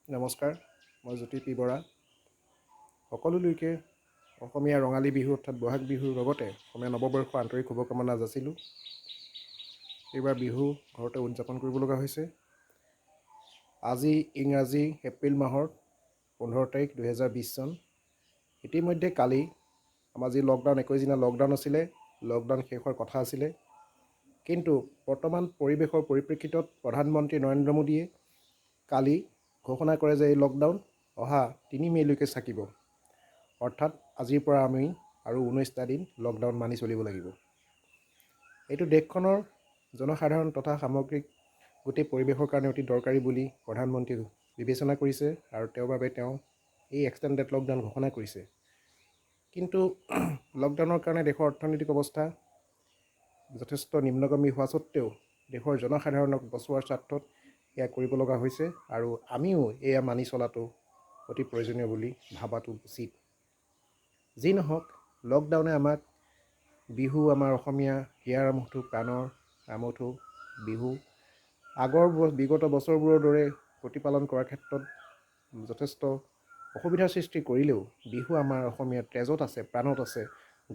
নমস্কাৰ, মই জ্যোতি পি বৰা। সকলোলৈকে অসমীয়া ৰঙালী বিহু অৰ্থাৎ বহাগ বিহুৰ লগতে অসমীয়া নৱবৰ্ষৰ আন্তৰিক শুভকামনা যাচিলোঁ। এইবাৰ বিহু ঘৰতে উদযাপন কৰিব লগা হৈছে। আজি ইংৰাজী এপ্ৰিল মাহৰ 15 তাৰিখ 2020 চন। ইতিমধ্যে কালি আমাৰ যি লকডাউন 21 দিনীয়া লকডাউন আছিলে, লকডাউন শেষ হোৱাৰ কথা আছিলে। কিন্তু বৰ্তমান পৰিৱেশৰ পৰিপ্ৰেক্ষিতত প্ৰধানমন্ত্ৰী নৰেন্দ্ৰ মোদীয়ে কালি ঘোষণা কৰে যে এই লকডাউন অহা 3 মে'লৈকে থাকিব। অৰ্থাৎ আজিৰ পৰা আমি আৰু 19টা দিন লকডাউন মানি চলিব লাগিব। এইটো দেশখনৰ জনসাধাৰণ তথা সামগ্ৰিক গোটেই পৰিৱেশৰ কাৰণে অতি দৰকাৰী বুলি প্ৰধানমন্ত্ৰীয়ে বিবেচনা কৰিছে আৰু তেওঁৰ বাবে তেওঁ এই এক্সটেণ্ডেড লকডাউন ঘোষণা কৰিছে। কিন্তু লকডাউনৰ কাৰণে দেশৰ অৰ্থনৈতিক অৱস্থা যথেষ্ট নিম্নগামী হোৱা স্বত্তেও দেশৰ জনসাধাৰণক বচোৱাৰ স্বাৰ্থত এয়া কৰিব লগা হৈছে আৰু আমিও এয়া মানি চলাটো অতি প্ৰয়োজনীয় বুলি ভাবাটো উচিত। যি নহওক, লকডাউনে আমাক বিহু, আমাৰ অসমীয়া হিয়াৰ আমঠু প্ৰাণৰ আমঠু বিহু বিগত বছৰবোৰৰ দৰে প্ৰতিপালন কৰাৰ ক্ষেত্ৰত যথেষ্ট অসুবিধাৰ সৃষ্টি কৰিলেও বিহু আমাৰ অসমীয়াৰ তেজত আছে, প্ৰাণত আছে।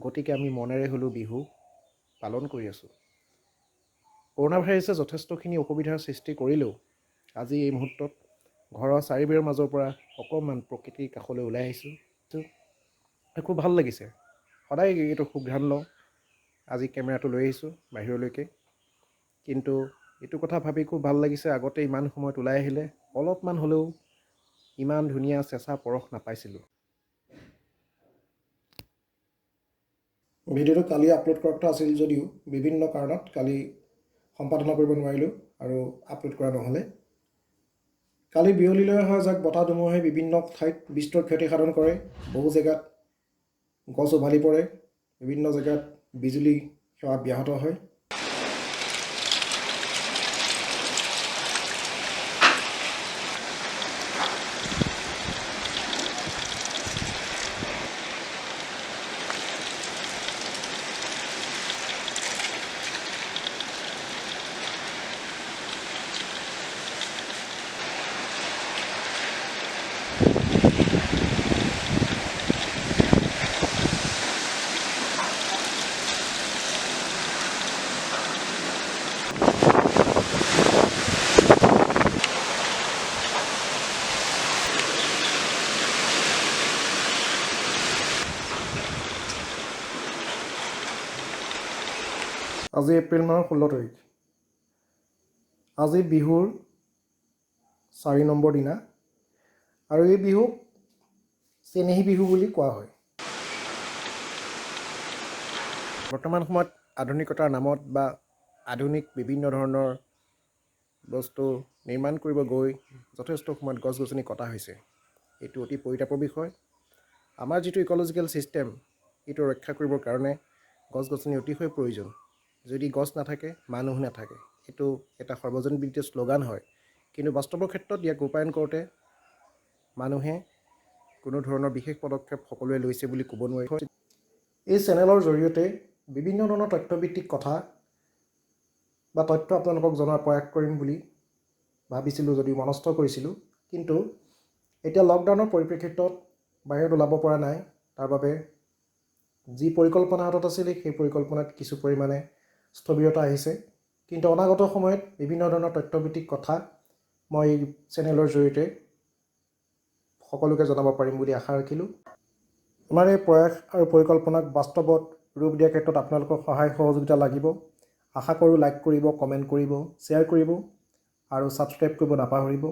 গতিকে আমি মনেৰে হ'লেও বিহু পালন কৰি আছোঁ। কৰোণা ভাইৰাছে যথেষ্টখিনি অসুবিধাৰ সৃষ্টি কৰিলেও আজি এই মুহূৰ্তত ঘৰৰ চাৰিবেৰৰ মাজৰ পৰা অকণমান প্ৰকৃতিৰ কাষলৈ ওলাই আহিছোঁ। খুব ভাল লাগিছে। সদায় এইটো খুব ধ্যান লওঁ। আজি কেমেৰাটো লৈ আহিছোঁ বাহিৰলৈকে। কিন্তু এইটো কথা ভাবি খুব ভাল লাগিছে, আগতে ইমান সময়ত ওলাই আহিলে অলপমান হ'লেও ইমান ধুনীয়া চেঁচা পৰশ নাপাইছিলোঁ। ভিডিঅ'টো কালি আপলোড কৰা কথা আছিল যদিও বিভিন্ন কাৰণত কালি সম্পাদনা কৰিব নোৱাৰিলোঁ আৰু আপলোড কৰা নহ'লে। কালি বিয়লিলৈ অহা যাক বতাহ ধুমুহাই বিভিন্ন ঠাইত বিস্তৰ ক্ষতি সাধন কৰে। বহু জেগাত গছ উভালি পৰে, বিভিন্ন জেগাত বিজুলী সেৱা ব্যাহত হয়। আজি এপ্ৰিল মাহৰ 16 তাৰিখ। আজি বিহুৰ 4 নম্বৰ দিনা আৰু এই বিহুক চেনেহী বিহু বুলি কোৱা হয়। বৰ্তমান সময়ত আধুনিকতাৰ নামত বা আধুনিক বিভিন্ন ধৰণৰ বস্তু নিৰ্মাণ কৰিব গৈ যথেষ্ট সময়ত গছ গছনি কটা হৈছে। এইটো অতি পৰিতাপৰ বিষয়। আমাৰ যিটো ইক'লজিকেল ছিষ্টেম, এইটো ৰক্ষা কৰিবৰ কাৰণে গছ গছনি অতিশয় প্ৰয়োজন। যদি গছ নাথাকে, মানুহ নাথাকে। এইটো এটা সৰ্বজনবিদিত শ্লোগান হয়, কিন্তু বাস্তৱৰ ক্ষেত্ৰত ইয়াক ৰূপায়ণ কৰোঁতে মানুহে কোনো ধৰণৰ বিশেষ পদক্ষেপ সকলোৱে লৈছে বুলি ক'ব নোৱাৰি। এই চেনেলৰ জৰিয়তে বিভিন্ন ধৰণৰ তথ্যভিত্তিক কথা বা তথ্য আপোনালোকক জনাৰ প্ৰয়াস কৰিম বুলি ভাবিছিলোঁ যদিও মনস্থ কৰিছিলোঁ। কিন্তু এতিয়া লকডাউনৰ পৰিপ্ৰেক্ষিতত বাহিৰত ওলাব পৰা নাই। তাৰ বাবে যি পৰিকল্পনা হাতত আছিলে সেই পৰিকল্পনাত কিছু পৰিমাণে স্থবিৰতা আহিছে। কিন্তু অনাগত সময়ত বিভিন্ন ধৰণৰ তথ্যভিত্তিক কথা মই এই চেনেলৰ জৰিয়তে সকলোকে জনাব পাৰিম বুলি আশা ৰাখিলোঁ। আমাৰ এই প্ৰয়াস আৰু পৰিকল্পনাক বাস্তৱত ৰূপ দিয়াৰ ক্ষেত্ৰত আপোনালোকৰ সহায় সহযোগিতা লাগিব। আশা কৰোঁ লাইক কৰিব, কমেণ্ট কৰিব, শ্বেয়াৰ কৰিব আৰু ছাবস্ক্ৰাইব কৰিব নাপাহৰিব।